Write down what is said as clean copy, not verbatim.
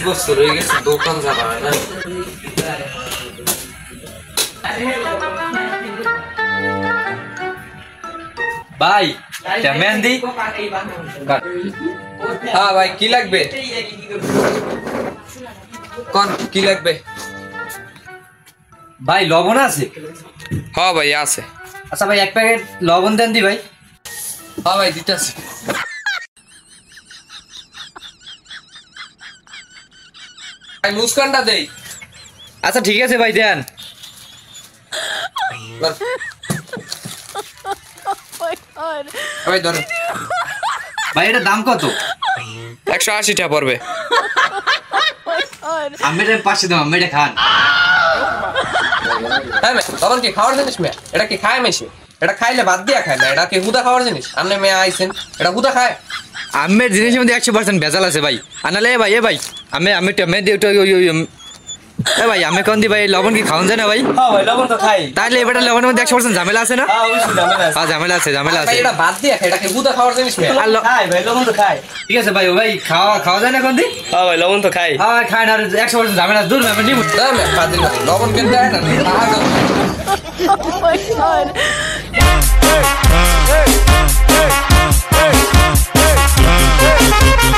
বছর হয়ে গেছে দোকান যাবা না ভাই মেহেন্দি হ্যাঁ ভাই কি লাগবে কোন কি লাগবে ভাই লবণ আছে হ্যাঁ ভাই আছে আচ্ছা ভাই এক প্যাকেট লবণ দেন দি ভাই হ্যাঁ ভাই দিতেছি ভাই মুস্কানটা দেই আচ্ছা ঠিক আছে ভাই দেন ভাই ধরেন ভাই এটা দাম কত 180 টাকা পড়বে আমি এটা পাশে দাও আমি এটা খান হ্যাঁ ভাই তখন কি খাওয়ার জিনিস মে এটা কি খায় মেশি এটা খাইলে বাদ দিয়া খায় না এটা কি হুদা খাওয়ার জিনিস আপনি মেয়ে আইছেন এটা হুদা খায় আমের জিনিসের মধ্যে 100% ভেজাল আছে ভাই আনালে ভাই ভাই আমি ভাই আমি কোন দি ভাই লবণ কি খাওয়ান যায় না ভাই হ্যাঁ ভাই লবণ তো খাই তাহলে এবারে লবণের মধ্যে 100% ঝামেলা আছে না হ্যাঁ অবশ্যই ঝামেলা আছে ঝামেলা আছে ভাই এটা বাদ দিয়া খায় এটা কি হুদা খাওয়ার জিনিস মে খাই ভাই লবণ তো খাই ঠিক আছে ভাই ভাই খাওয়া যায় না কোন দি হ্যাঁ ভাই লবণ তো খাই হ্যাঁ খাই না 100% ঝামেলা দূর আমি নিব দাম ফাজিল লবণ কেন দেয় না Oh my god.